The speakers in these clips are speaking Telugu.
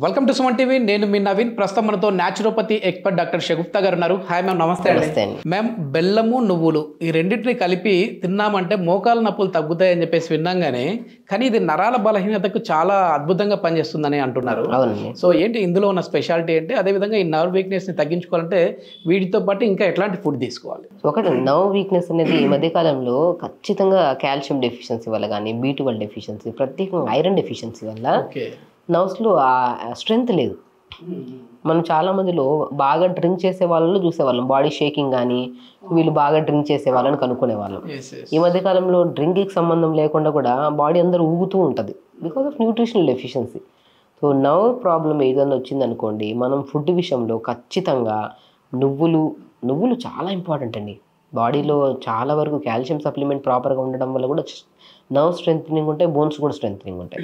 Welcome to Suman TV. నేను మీ నవీన్. ప్రస్తుతం మనతో న్యాచురోపతి ఎక్స్పర్ట్ డాక్టర్ షగుప్తా గారు ఉన్నారు. హాయ్ మ్యామ్, నమస్తే అండి. మ్యామ్, బెల్లము నువ్వులు ఈ రెండింటిని కలిపి తిన్నామంటే మోకాల నొప్పులు తగ్గుతాయని చెప్పేసి విన్నాగానే, కానీ ఇది నరాల బలహీనతకు చాలా అద్భుతంగా పనిచేస్తుందని అంటున్నారు. సో ఏంటి ఇందులో ఉన్న స్పెషాలిటీ ఏంటి? అదేవిధంగా ఈ నర్వ్ వీక్నెస్ ని తగ్గించుకోవాలంటే వీటితో పాటు ఇంకా ఎట్లాంటి ఫుడ్ తీసుకోవాలి? ఒకటి నర్వ్ వీక్నెస్ అనేది ఈ మధ్యకాలంలో ఖచ్చితంగా కాల్షియం డెఫిషియన్సీ వల్ల కానీ, B12 డెఫిషియన్సీ, ప్రత్యేకంగా ఐరన్ డెఫిషియన్సీ వల్ల నర్వ్స్లో ఆ స్ట్రెంగ్త్ లేదు. మనం చాలా మందిలో బాగా డ్రింక్ చేసే వాళ్ళలో చూసేవాళ్ళం, బాడీ షేకింగ్ కానీ, వీళ్ళు బాగా డ్రింక్ చేసే వాళ్ళని కనుక్కునేవాళ్ళం. ఈ మధ్యకాలంలో డ్రింక్కి సంబంధం లేకుండా కూడా బాడీ అందరూ ఊగుతూ ఉంటుంది because of nutritional deficiency. So nerve problem ఏదైనా వచ్చిందనుకోండి, మనం ఫుడ్ విషయంలో ఖచ్చితంగా నువ్వులు చాలా ఇంపార్టెంట్ అండి. బాడీలో చాలా వరకు కాల్షియం సప్లిమెంట్ ప్రాపర్గా ఉండడం వల్ల కూడా నర్వ్ స్ట్రెంథనింగ్ ఉంటాయి, బోన్స్ కూడా స్ట్రెంథనింగ్ ఉంటాయి.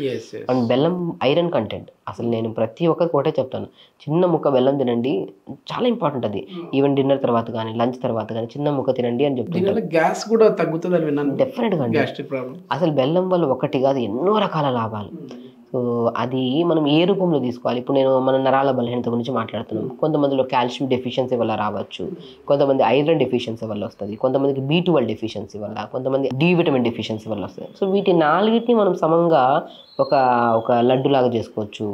అండ్ బెల్లం ఐరన్ కంటెంట్, అసలు నేను ప్రతి ఒక్కరికి ఒకటే చెప్తాను, చిన్న ముక్క బెల్లం తినండి, చాలా ఇంపార్టెంట్ అది. ఈవెన్ డిన్నర్ తర్వాత కానీ, లంచ్ తర్వాత కానీ చిన్న ముక్క తినండి అని చెప్తుంటాను. గ్యాస్ కూడా తగ్గుతుంది విన్నాను. డెఫినెట్గా అండి. అసలు బెల్లం వల్ల ఒకటి కాదు ఎన్నో రకాల లాభాలు. సో అది మనం ఏ రూపంలో తీసుకోవాలి? ఇప్పుడు మన నరాల బలహీనత గురించి మాట్లాడుతున్నాం. కొంతమందిలో కాల్షియం డెఫిషియన్సీ వల్ల రావచ్చు, కొంతమంది ఐరన్ డెఫిషియన్సీ వల్ల వస్తుంది, కొంతమందికి B12 డెఫిషియన్సీ వల్ల, కొంతమంది D విటమిన్ డెఫిషియన్సీ వల్ల వస్తుంది. సో వీటి నాలుగిటిని మనం సమంగా ఒక లడ్డు లాగా చేసుకోవచ్చు,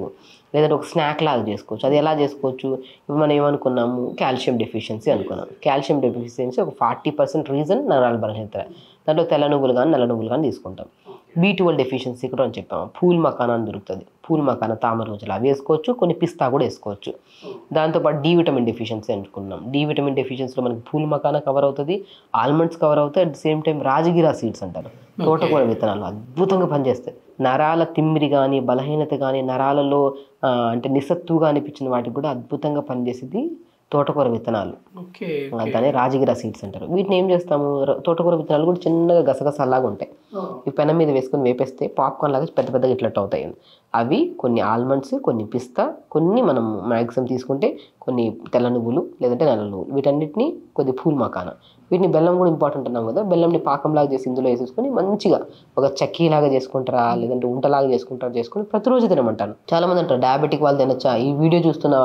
లేదంటే ఒక స్నాక్ లాగా చేసుకోవచ్చు. అది ఎలా చేసుకోవచ్చు? ఇప్పుడు మనం ఏమనుకున్నాము, కాల్షియం డెఫిషియన్సీ అనుకున్నాం. కాల్షియం డెఫిషియన్సీ ఒక 40% రీజన్ నరాల బలహీనత. దాంట్లో తెల్ల నువ్వులు కానీ, నల్ల నువ్వులు కానీ తీసుకుంటాం. B12 డెఫిషియన్సీ కూడా అని చెప్పాము. పూల్ మకానా అని దొరుకుతుంది, పూల్ మకానా తామర రోజులు అవి వేసుకోవచ్చు, కొన్ని పిస్తా కూడా వేసుకోవచ్చు. దాంతోపాటు D విటమిన్ డెఫిషియన్సీ అనుకున్నాం. D విటమిన్ డెఫిషియన్సీలో మనకి పూల్ మకానా కవర్ అవుతుంది, ఆల్మండ్స్ కవర్ అవుతాయి, at the same time rajgira seeds అంటారు, తోటకూర విత్తనాలు అద్భుతంగా పనిచేస్తాయి. నరాల తిమ్మిరి కానీ, బలహీనత కానీ, నరాలలో అంటే నిస్సత్తుగా అనిపించిన వాటికి కూడా అద్భుతంగా పనిచేసేది తోటకూర విత్తనాలు. దాన్ని రాజగిరా సీడ్స్ అంటారు. వీటిని ఏం చేస్తాము, తోటకూర విత్తనాలు కూడా చిన్నగా గసగసాలాగా ఉంటాయి. ఈ పెనం మీద వేసుకొని వేపేస్తే పాప్కార్న్ లాగా పెద్ద పెద్దగా ఇట్లట్టు అవుతాయి. అవి కొన్ని ఆల్మండ్స్, కొన్ని పిస్తా, కొన్ని మనం మ్యాక్సిమం తీసుకుంటే కొన్ని తెల్ల నువ్వులు లేదంటే నల్ల నువ్వులు, వీటన్నిటిని కొద్ది పూల్ మకానా. వీటిని బెల్లం కూడా ఇంపార్టెంట్ అన్నాం కదా, బెల్లంని పాకంలాగా చేసి ఇందులో వేసేసుకొని మంచిగా ఒక చక్కీలాగా చేసుకుంటారా లేదంటే ఉంటలాగా చేసుకొని ప్రతిరోజు తినమంటాను. చాలా మంది అంటారు డయాబెటిక్ వాళ్ళు తినచ్చా, ఈ వీడియో చూస్తున్న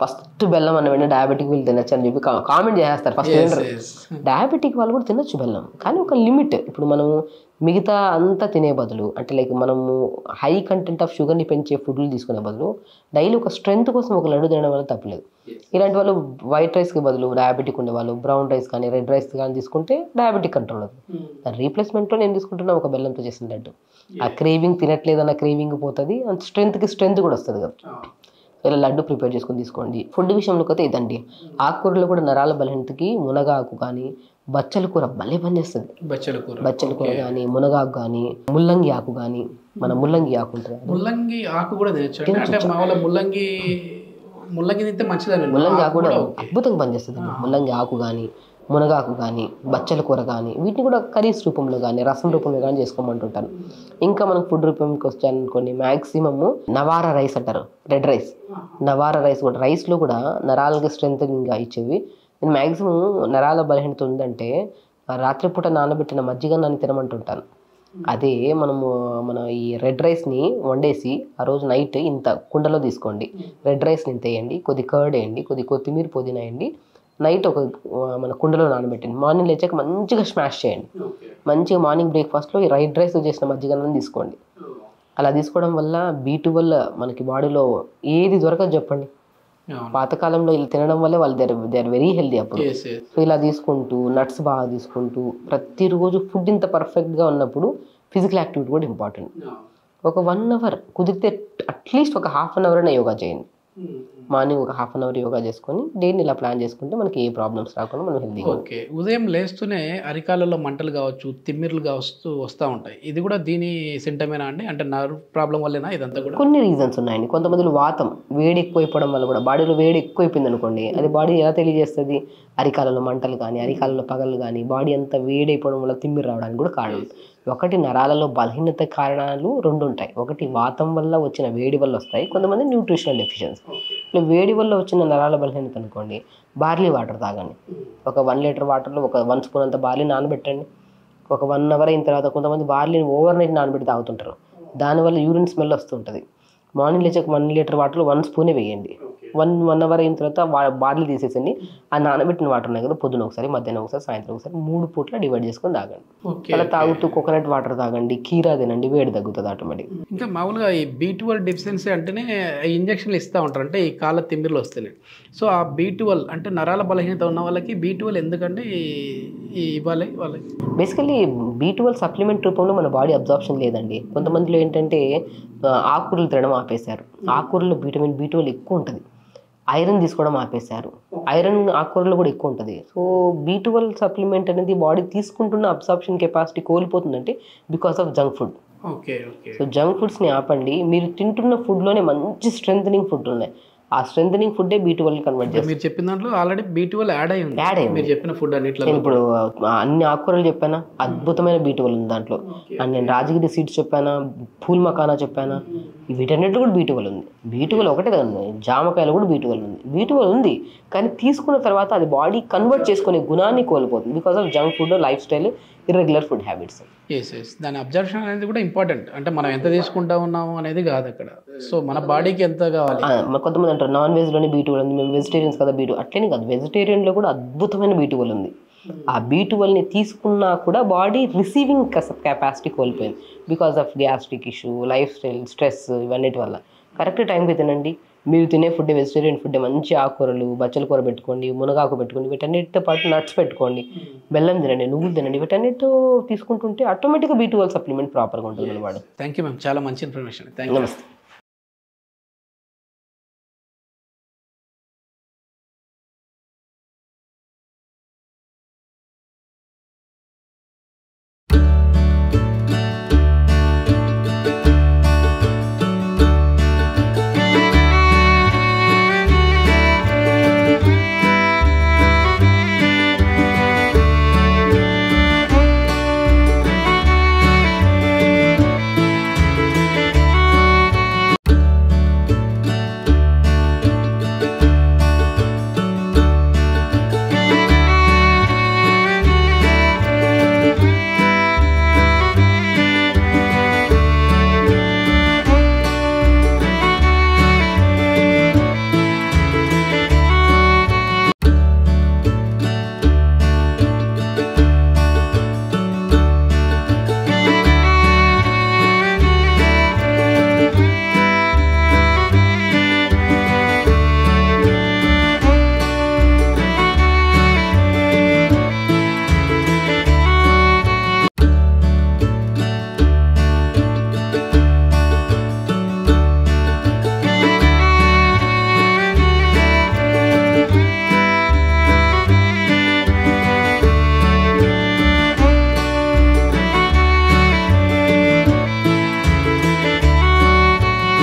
ఫస్ట్ బెల్లం అన్న వెంటనే డయాబెటిక్ వీళ్ళు తినచ్చా అని చెప్పి కామెంట్ చేస్తారు. ఫస్ట్ ఏంటారు, డయాబెటిక్ వాళ్ళు కూడా తినొచ్చు బెల్లం, కానీ ఒక లిమిట్. ఇప్పుడు మనము మిగతా అంతా తినే బదులు, అంటే లైక్ మనము హై కంటెంట్ ఆఫ్ షుగర్ని పెంచే ఫుడ్లు తీసుకునే బదులు డైలీ ఒక స్ట్రెంత్ కోసం ఒక లడ్డు తినడం వల్ల తప్పలేదు. ఇలాంటి వాళ్ళు వైట్ రైస్కి బదులు డయాబెటిక్ ఉండే వాళ్ళు బ్రౌన్ రైస్ కానీ, రెడ్ రైస్ కానీ తీసుకుంటే డయాబెటిక్ కంట్రోల్ అవుతుంది. దాని రీప్లేస్మెంట్లో నేను తీసుకుంటున్నా ఒక బెల్లంతో చేసిన లడ్డు. ఆ క్రేవింగ్ తినట్లేదన్న క్రేవింగ్ పోతుంది, అండ్ స్ట్రెంత్ కూడా వస్తుంది కదా. ఇలా లడ్డు ప్రిపేర్ చేసుకొని తీసుకోండి. ఫుడ్ విషయంలోకి అయితే ఇదండి. ఆకుకూరలో కూడా నరాల బలహీనతకి మునగాకు కానీ, బచ్చల కూర భలే పనిచేస్తుంది. బచ్చల కూర కానీ, మునగాకు కానీ, ముల్లంగి ఆకు కానీ, మన ముల్లంగి ఆకు ఉంటుంది, ముల్లంగి ఆకు కూడా ముల్లంగి తింటే మంచిదని. ముల్లంగి ఆకు కూడా అద్భుతంగా పనిచేస్తుంది. ముల్లంగి ఆకు కానీ, మునగాకు కానీ, బచ్చల కూర కానీ, వీటిని కూడా కర్రీస్ రూపంలో కానీ, రసం రూపంలో కానీ చేసుకోమంటుంటాను. ఇంకా మనం ఫుడ్ రూపంకి వచ్చానుకోండి, మ్యాక్సిమమ్ నవారా రైస్ అంటారు, రెడ్ రైస్. నవారా రైస్ కూడా, రైస్లో కూడా నరాలకి స్ట్రెంథనింగ్గా ఇచ్చేవి. నేను మ్యాక్సిమం నరాల బలహీనత ఉందంటే రాత్రిపూట నానబెట్టిన మజ్జిగన్నాన్ని తినమంటుంటాను. అదే మన ఈ రెడ్ రైస్ని వండేసి ఆ రోజు నైట్ ఇంత కుండలో తీసుకోండి, రెడ్ రైస్ని ఇంత వేయండి, కొద్ది కర్డ్ వేయండి, కొద్ది కొత్తిమీర పుదీనా వేయండి, నైట్ ఒక మన కుండలో నానబెట్టండి, మార్నింగ్ లేచాక మంచిగా స్మాష్ చేయండి. మంచిగా మార్నింగ్ బ్రేక్ఫాస్ట్లో ఈ రెడ్ రైస్ చేసిన మజ్జిగన్నాన్ని తీసుకోండి. అలా తీసుకోవడం వల్ల B12 మనకి బాడీలో ఏది దొరకదు చెప్పండి. పాతకాలంలో ఇలా తినడం వల్లే వాళ్ళు దే ఆర్ వెరీ హెల్దీ అప్పుడు. సో ఇలా తీసుకుంటూ నట్స్ బాగా తీసుకుంటూ ప్రతిరోజు ఫుడ్ ఇంత పర్ఫెక్ట్గా ఉన్నప్పుడు ఫిజికల్ యాక్టివిటీ కూడా ఇంపార్టెంట్. ఒక 1 అవర్ కుదిరితే అట్లీస్ట్ ఒక ½ అన్ అవర్ అయినా యోగా చేయండి. మార్నింగ్ ఒక ½ అన్ అవర్ యోగా చేసుకొని డైలీ ఇలా ప్లాన్ చేసుకుంటే మనకి ఏ ప్రాబ్లమ్స్ రాకుండా మనం హెల్దీగా. ఓకే, ఉదయం లేస్తూనే అరికాలలో మంటలు కావచ్చు, తిమ్మిర్లు వస్తూ ఉంటాయి, ఇది కూడా దీని సింటమేనా అండి? అంటే నర్వ్ ప్రాబ్లం వల్లేనా ఇదంతా కూడా? కొన్ని రీజన్స్ ఉన్నాయండి. కొంతమందిలో వాతం, వేడి ఎక్కువైపోవడం వల్ల కూడా, బాడీలో వేడి ఎక్కువైపోయింది అనుకోండి, అది బాడీ ఎలా తెలియజేస్తుంది, అరికాలలో మంటలు కానీ, అరికాలలో పగలు కానీ, బాడీ అంతా వేడైపోవడం వల్ల తిమ్మిరి రావడానికి కూడా కారణం. ఒకటి నరాలలో బలహీనత కారణాలు 2 ఉంటాయి. ఒకటి వాతం వల్ల వచ్చిన వేడి వల్ల వస్తాయి, కొంతమంది న్యూట్రిషనల్ డెఫిషియన్సీ. ఇలా వేడి వల్ల వచ్చిన నరాల బలహీనత అనుకోండి, బార్లీ వాటర్ తాగండి. ఒక 1 లీటర్ వాటర్లో ఒక 1 స్పూన్ అంత బార్లీ నానబెట్టండి. ఒక 1 అవర్ అయిన తర్వాత కొంతమంది బార్లీని ఓవర్ నైట్ నానబెట్టి తాగుతుంటారు, దానివల్ల యూరిన్ స్మెల్ వస్తుంటుంది. మార్నింగ్ లేచాక 1 లీటర్ వాటర్లో 1 స్పూనే వేయండి. 1 అవర్ అయిన తర్వాత బాటిల్ తీసేసండి. ఆ నానబెట్టిన వాటర్ ఉన్నాయి కదా, పొద్దున ఒకసారి, మధ్యాహ్నం ఒకసారి, సాయంత్రం ఒకసారి 3 పూట్ల డివైడ్ చేసుకొని తాగండి. అలా తాగుతూ కోకోనట్ వాటర్ తాగండి, కీరా తినండి, వేడి తగ్గుతుంది ఆటోమేటిక్. ఇంకా మామూలుగా ఈ B12 డెఫిషియన్సీ అంటేనే ఇంజక్షన్లు ఇస్తూ ఉంటారు, అంటే ఈ కాళ్ళ తిమ్మిర్లు వస్తున్నాయి. సో ఆ B12 అంటే నరాల బలహీనత ఉన్న వాళ్ళకి B12 ఎందుకంటే ఇవ్వాలి వాళ్ళకి? బేసికలీ B12 సప్లిమెంట్ రూపంలో మన బాడీ అబ్జార్ప్షన్ లేదండి. కొంతమందిలో ఏంటంటే ఆకుకూరలు తినడం ఆపేశారు, ఆకుకూరలో విటమిన్ B12 ఎక్కువ ఉంటుంది. ఐరన్ తీసుకోవడం ఆపేశారు, ఐరన్ ఆకుకూరలో కూడా ఎక్కువ ఉంటుంది. సో B12 సప్లిమెంట్ అనేది బాడీ తీసుకుంటున్న అబ్జార్ప్షన్ కెపాసిటీ కోల్పోతుందంటే because of junk food. So junk ఫుడ్స్ని ఆపండి. మీరు తింటున్న ఫుడ్లోనే మంచి స్ట్రెంథనింగ్ ఫుడ్ ఉన్నాయి, ఆ స్ట్రెంథనింగ్ ఫుడ్డే B12 కన్వర్ట్ చేస్తారు. మీరు చెప్పిన దాంట్లో ఆల్రెడీ B12 యాడ్ అయ్యింది. మీరు చెప్పిన ఫుడ్ అన్నిట్లో నేను ఇప్పుడు అన్ని ఆకుకూరలు చెప్పానా, అద్భుతమైన B12 ఉంది దాంట్లో. అండ్ నేను రాజగిరి సీడ్స్ చెప్పానా, పూల్ మకానా చెప్పానా, వీటన్నిటి కూడా B12 ఉంది. B12 ఒకటే కదండి, జామకాయలు కూడా B12 ఉంది. B12 ఉంది, కానీ తీసుకున్న తర్వాత అది బాడీ కన్వర్ట్ చేసుకునే గుణాన్ని కోల్పోతుంది because of junk food, life style, irregular food habits. దాని అబ్జర్ప్షన్ అనేది కూడా ఇంపార్టెంట్, అంటే మనం ఎంత తీసుకుంటా ఉన్నాము అనేది కాదు అక్కడ. సో మన బాడీకి ఎంత కావాలి. కొంతమంది అంటారు నాన్ వెజ్లోనే B12 ఉంది, మేము వెజిటేరియన్స్ కదా B12. అట్లనే కాదు, వెజిటేరియన్లో కూడా అద్భుతమైన B12 ఉంది. ఆ B12ని తీసుకున్నా కూడా బాడీ రిసీవింగ్ కెపాసిటీ కోల్పోయింది because of gastric issue, life style, stress, ఇవన్నిటి వల్ల. కరెక్ట్ టైంకి తినండి. మీరు తినే ఫుడ్ వెజిటేరియన్ ఫుడ్, మంచి ఆకుకూరలు, బచ్చల కూర పెట్టుకోండి, మునగాకు పెట్టుకోండి, వీటన్నిటితో పాటు నట్స్ పెట్టుకోండి, బెల్లం తినండి, నువ్వులు తినండి. వీటన్నిటితో తీసుకుంటుంటే ఆటోమేటిక్గా B12 సప్లిమెంట్ ప్రాపర్గా ఉంటుంది అన్నమాట. థ్యాంక్ యూ మ్యామ్, చాలా మంచి ఇన్ఫర్మేషన్. నమస్తే.